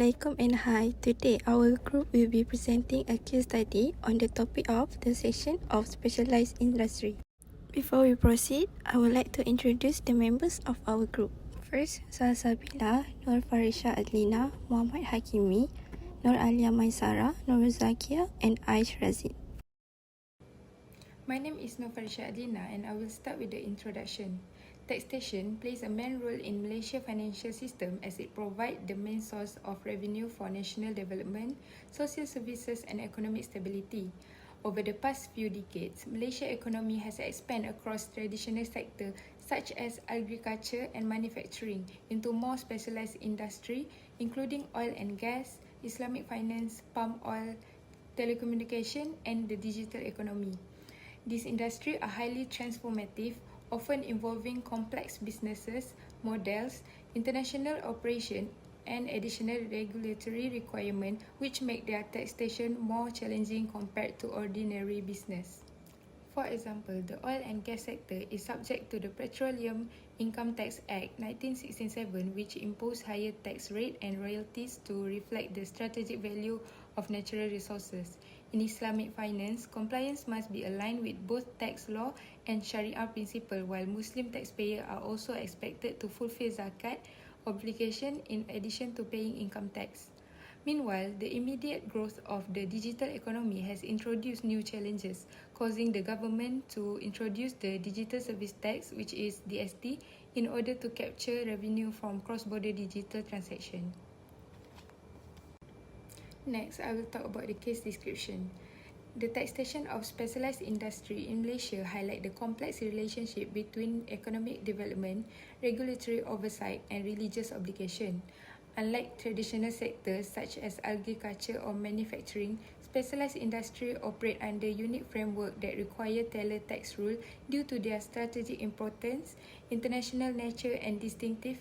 Assalamualaikum and hi. Today our group will be presenting a case study on the topic of taxation of specialized industry. Before we proceed, I would like to introduce the members of our group. First, Salsabila, Nur Farisha Adlina, Muhammad Hakimi, Nur Alia Maisara, Nur Zakia, and Aish Razid. My name is Nur Farisha Adlina and I will start with the introduction. Taxation plays a main role in Malaysia's financial system as it provides the main source of revenue for national development, social services and economic stability. Over the past few decades, Malaysia's economy has expanded across traditional sectors such as agriculture and manufacturing into more specialized industry including oil and gas, Islamic finance, palm oil, telecommunication and the digital economy. These industries are highly transformative, often involving complex businesses, models, international operation, and additional regulatory requirements which make their taxation more challenging compared to ordinary business. For example, the oil and gas sector is subject to the Petroleum Income Tax Act 1967, which imposed higher tax rate and royalties to reflect the strategic value of natural resources. In Islamic finance, compliance must be aligned with both tax law and Sharia principle, while Muslim taxpayers are also expected to fulfill zakat obligation in addition to paying income tax. Meanwhile, the immediate growth of the digital economy has introduced new challenges, causing the government to introduce the Digital Service Tax, which is DST, in order to capture revenue from cross-border digital transactions. Next, I will talk about the case description. The taxation of specialized industry in Malaysia highlight the complex relationship between economic development, regulatory oversight, and religious obligation. Unlike traditional sectors such as agriculture or manufacturing, specialized industry operate under unique framework that require tailored tax rule due to their strategic importance, international nature, and distinctive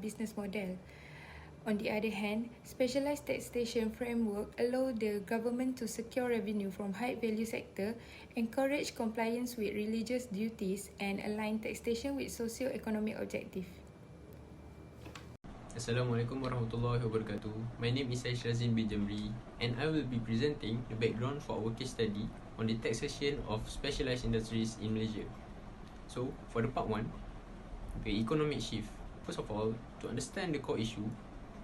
business model. On the other hand, specialized taxation framework allow the government to secure revenue from high-value sector, encourage compliance with religious duties, and align taxation with socio-economic objectives. Assalamualaikum warahmatullahi wabarakatuh. My name is Aish Razid bin Jamri and I will be presenting the background for our case study on the taxation of specialized industries in Malaysia. So, for the part 1, the economic shift. First of all, to understand the core issue,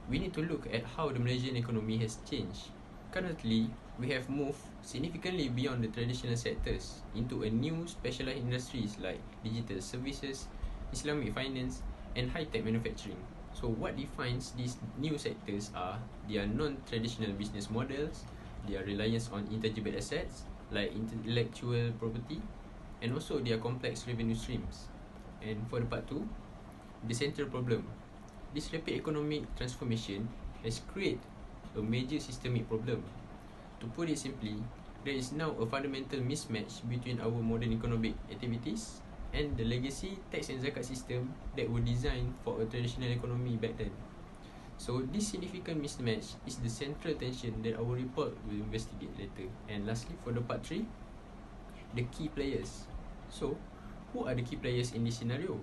we need to look at how the Malaysian economy has changed. Currently, we have moved significantly beyond the traditional sectors into a new specialized industries like digital services, Islamic finance, and high-tech manufacturing. So what defines these new sectors are their non-traditional business models, their reliance on intangible assets like intellectual property, and also their complex revenue streams. And for the part 2, the central problem. This rapid economic transformation has created a major systemic problem. To put it simply, there is now a fundamental mismatch between our modern economic activities and the legacy tax and zakat system that were designed for a traditional economy back then. So this significant mismatch is the central tension that our report will investigate later. And lastly, for the part 3, the key players. So, who are the key players in this scenario?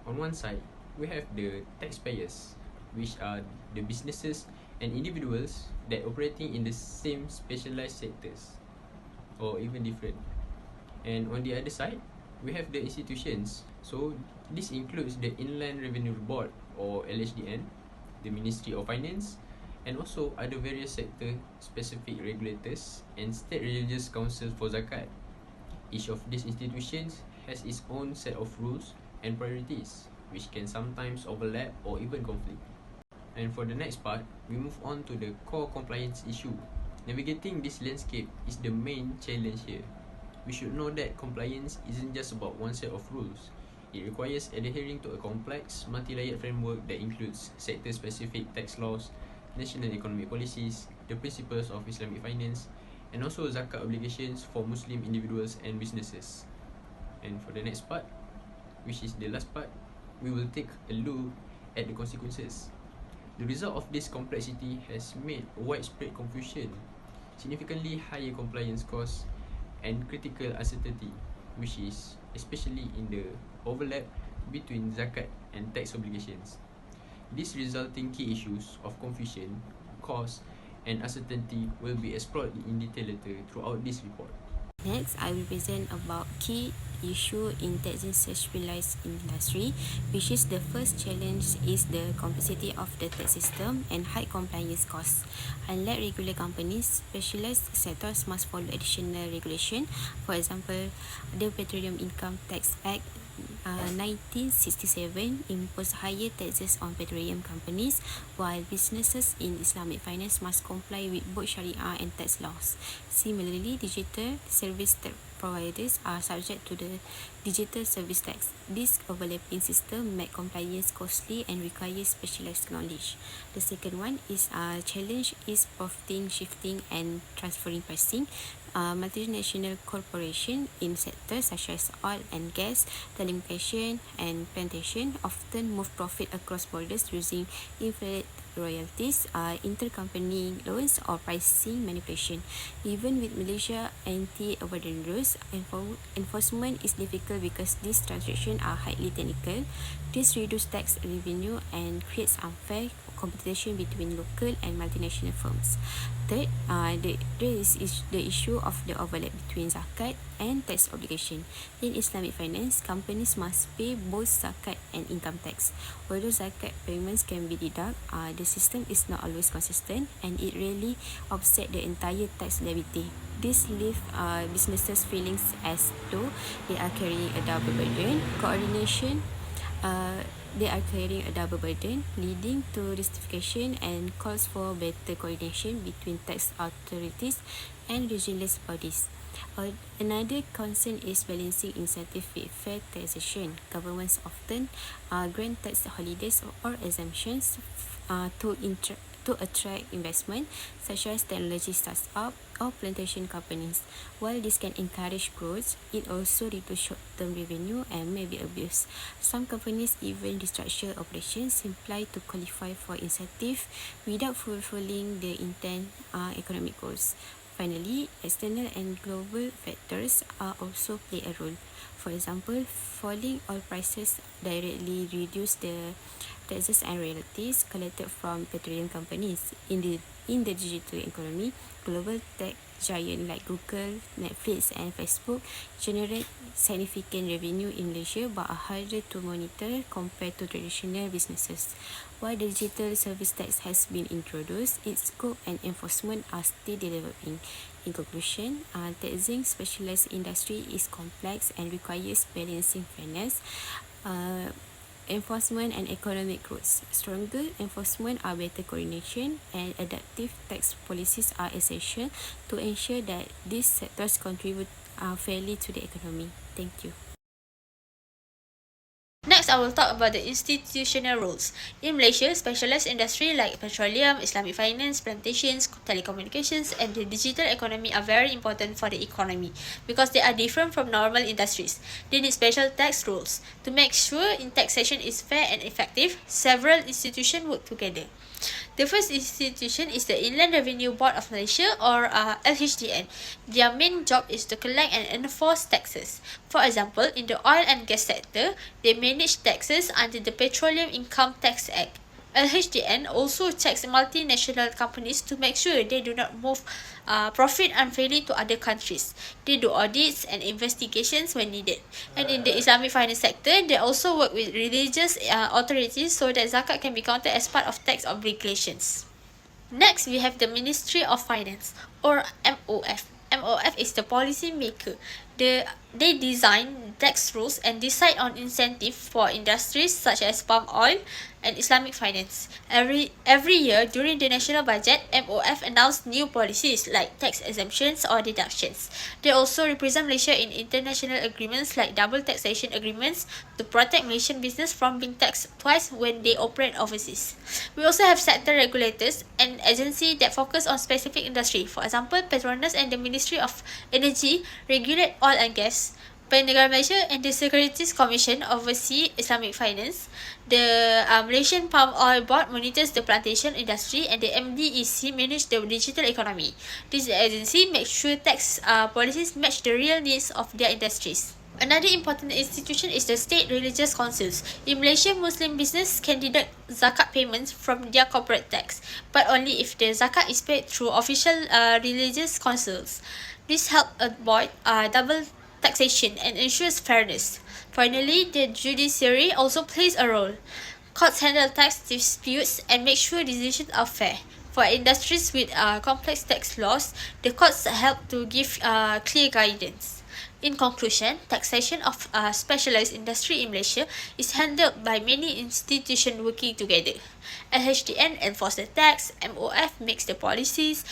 On one side, we have the taxpayers, which are the businesses and individuals that operating in the same specialized sectors or even different. And on the other side, we have the institutions. So this includes the Inland Revenue Board or LHDN, the Ministry of Finance, and also other various sector specific regulators and state religious councils for zakat. Each of these institutions has its own set of rules and priorities, which can sometimes overlap or even conflict. And for the next part, we move on to the core compliance issue. Navigating this landscape is the main challenge here. We should know that compliance isn't just about one set of rules. It requires adhering to a complex, multi-layered framework that includes sector-specific tax laws, national economic policies, the principles of Islamic finance, and also zakat obligations for Muslim individuals and businesses. And for the next part, which is the last part, we will take a look at the consequences. The result of this complexity has made widespread confusion, significantly higher compliance costs, and critical uncertainty, which is especially in the overlap between zakat and tax obligations. These resulting key issues of confusion, cost, and uncertainty will be explored in detail later throughout this report. Next, I will present about key issue in taxing specialized industry, which is the first challenge is the complexity of the tax system and high compliance costs. Unlike regular companies, specialized sectors must follow additional regulation. For example, the Petroleum Income Tax Act 1967 imposed higher taxes on petroleum companies, while businesses in Islamic finance must comply with both Sharia and tax laws. Similarly, digital service providers are subject to the digital service tax. This overlapping system make compliance costly and requires specialized knowledge. The second one is challenge is profiting, shifting, and transferring pricing. Multinational corporations in sectors such as oil and gas, telecommunication, and plantation often move profit across borders using inflated royalties, intercompany loans, or pricing manipulation. Even with Malaysia anti-avoidance rules, enforcement is difficult because these transactions are highly technical. This reduces tax revenue and creates unfair competition between local and multinational firms. Third, there is the issue of the overlap between zakat and tax obligation. In Islamic finance, companies must pay both zakat and income tax. Although zakat payments can be deducted, the system is not always consistent and it rarely offsets the entire tax liability. This leaves businesses feeling as though they are carrying a double burden. They are carrying a double burden, leading to justification and calls for better coordination between tax authorities and regional bodies. Another concern is balancing incentive with fair taxation. Governments often grant tax holidays or exemptions to attract investment, such as technology startups or plantation companies. While this can encourage growth, it also reduces short-term revenue and may be abused. Some companies even restructure operations simply to qualify for incentive without fulfilling the intent economic goals. Finally, external and global factors also play a role. For example, falling oil prices directly reduce the taxes and royalties collected from petroleum companies. In the digital economy, global tech giants like Google, Netflix, and Facebook generate significant revenue in Malaysia but are harder to monitor compared to traditional businesses. While the digital service tax has been introduced, its scope and enforcement are still developing. In conclusion, taxing specialized industry is complex and requires balancing fairness, enforcement, and economic growth. Stronger enforcement are better coordination, and adaptive tax policies are essential to ensure that these sectors contribute fairly to the economy. Thank you. Next, I will talk about the institutional roles. In Malaysia, specialized industry like petroleum, Islamic finance, plantations, telecommunications, and the digital economy are very important for the economy because they are different from normal industries. They need special tax rules. To make sure taxation is fair and effective, several institutions work together. The first institution is the Inland Revenue Board of Malaysia, or LHDN. Their main job is to collect and enforce taxes. For example, in the oil and gas sector, they manage taxes under the Petroleum Income Tax Act. LHDN also checks multinational companies to make sure they do not move profit unfairly to other countries. They do audits and investigations when needed. And in the Islamic finance sector, they also work with religious authorities so that zakat can be counted as part of tax obligations. Next, we have the Ministry of Finance, or MOF. MOF is the policy maker. They design tax rules and decide on incentive for industries such as palm oil and Islamic finance. Every year during the national budget, MOF announce new policies like tax exemptions or deductions. They also represent Malaysia in international agreements like double taxation agreements to protect Malaysian business from being taxed twice when they operate overseas. We also have sector regulators and agencies that focus on specific industry. For example, Petronas and the Ministry of Energy regulate oil and gas. Bank Negara Malaysia and the Securities Commission oversee Islamic finance. The Malaysian Palm Oil Board monitors the plantation industry, and the MDEC manage the digital economy. This agency makes sure tax policies match the real needs of their industries. Another important institution is the state religious councils. In Malaysia, Muslim business can deduct zakat payments from their corporate tax, but only if the zakat is paid through official religious councils. This helps avoid double taxation and ensures fairness. Finally, the judiciary also plays a role. Courts handle tax disputes and make sure decisions are fair. For industries with complex tax laws, the courts help to give clear guidance. In conclusion, taxation of specialized industry in Malaysia is handled by many institutions working together. LHDN enforces the tax, MOF makes the policies,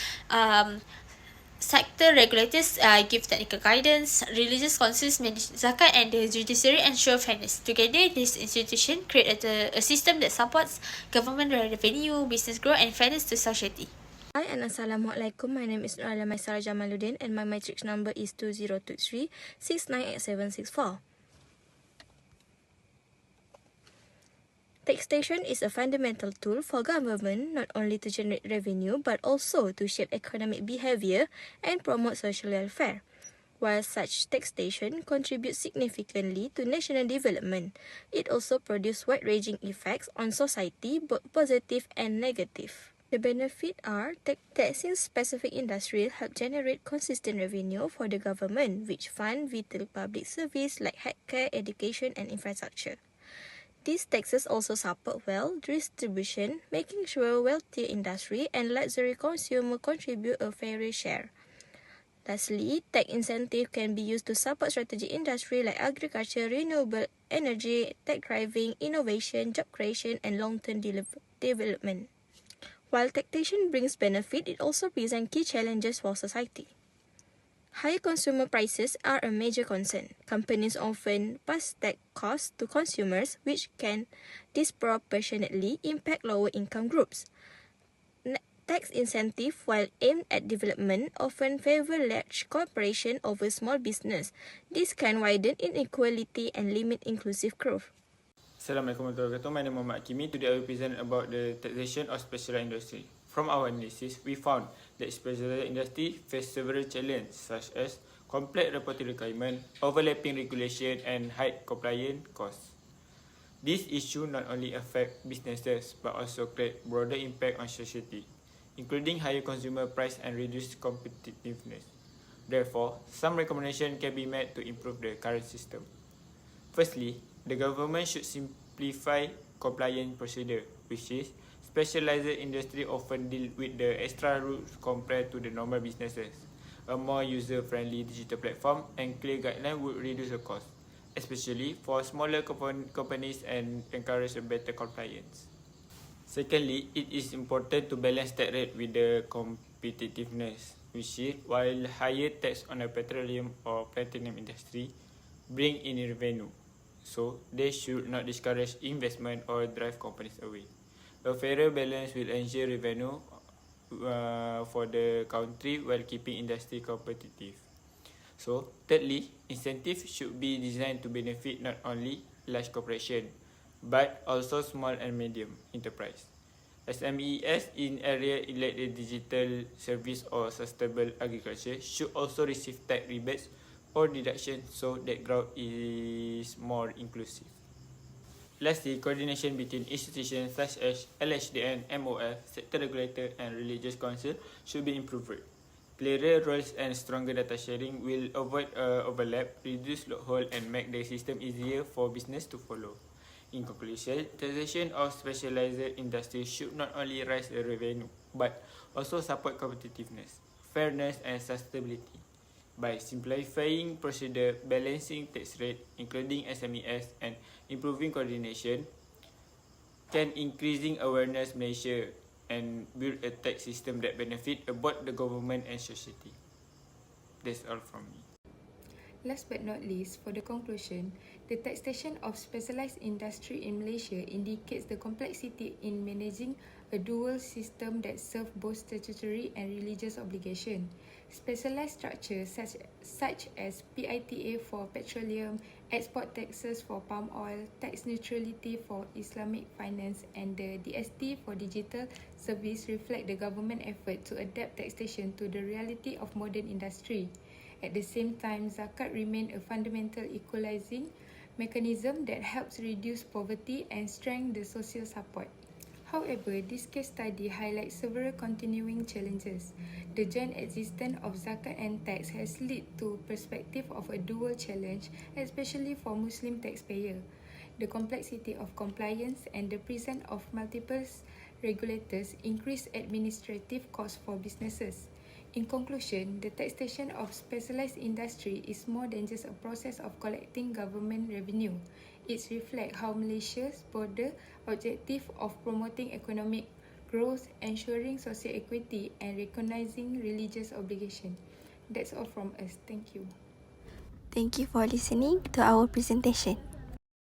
sector regulators give technical guidance, religious councils manage zakat, and the judiciary ensure fairness. Together, this institution create a system that supports government revenue, business growth, and fairness to society. Hi and Assalamualaikum. My name is Nurala Maisara Jamaluddin and my matrix number is 2023 698764. Taxation is a fundamental tool for government not only to generate revenue but also to shape economic behavior and promote social welfare. While such taxation contributes significantly to national development, it also produces wide-ranging effects on society, both positive and negative. The benefits are taxing specific industries help generate consistent revenue for the government, which fund vital public service like healthcare, education, and infrastructure. These taxes also support wealth distribution, making sure wealthy industry and luxury consumer contribute a fairer share. Lastly, tax incentive can be used to support strategic industry like agriculture, renewable energy, tech driving, innovation, job creation, and long-term development. While taxation brings benefit, it also presents key challenges for society. High consumer prices are a major concern. Companies often pass tax costs to consumers, which can disproportionately impact lower income groups. Tax incentives, while aimed at development, often favor large corporations over small business. This can widen inequality and limit inclusive growth. Assalamualaikum warahmatullahi wabarakatuh. My name is Muhammad Kimi. Today I will present about the taxation of specialized industry. From our analysis, we found that specialized industry face several challenges such as complex reporting requirements, overlapping regulation, and high compliance costs. These issues not only affect businesses but also create broader impact on society, including higher consumer price and reduced competitiveness. Therefore, some recommendations can be made to improve the current system. Firstly, the government should simplify compliance procedure, which is specialized industry often deal with the extra rules compared to the normal businesses. A more user-friendly digital platform and clear guidelines would reduce the cost, especially for smaller companies, and encourage a better compliance. Secondly, it is important to balance tax rate with the competitiveness, which is while higher tax on the petroleum or platinum industry bring in revenue, so they should not discourage investment or drive companies away. A fairer balance will ensure revenue for the country while keeping industry competitive. So, thirdly, incentives should be designed to benefit not only large corporations but also small and medium enterprise. SMEs in area like the digital service or sustainable agriculture should also receive tax rebates or deduction so that growth is more inclusive. Lastly, coordination between institutions such as LHDN, MOF, sector regulator, and religious council should be improved. Clearer roles and stronger data sharing will avoid overlap, reduce loophole, and make the system easier for business to follow. In conclusion, taxation of specialized industries should not only raise the revenue but also support competitiveness, fairness, and sustainability. By simplifying procedure, balancing tax rate, including SMEs, and improving coordination, can increasing awareness measure and build a tax system that benefit both the government and society. That's all from me. Last but not least, for the conclusion, the taxation of specialized industry in Malaysia indicates the complexity in managing a dual system that serves both statutory and religious obligation. Specialized structures such as PITA for petroleum, export taxes for palm oil, tax neutrality for Islamic finance, and the DST for digital service reflect the government effort to adapt taxation to the reality of modern industry. At the same time, zakat remains a fundamental equalizing mechanism that helps reduce poverty and strengthen the social support. However, this case study highlights several continuing challenges. The joint existence of zakat and tax has led to perspective of a dual challenge, especially for Muslim taxpayers. The complexity of compliance and the presence of multiple regulators increase administrative costs for businesses. In conclusion, the taxation of specialized industry is more than just a process of collecting government revenue. It reflects how Malaysia's broader objective of promoting economic growth, ensuring social equity, and recognizing religious obligation. That's all from us. Thank you. Thank you for listening to our presentation.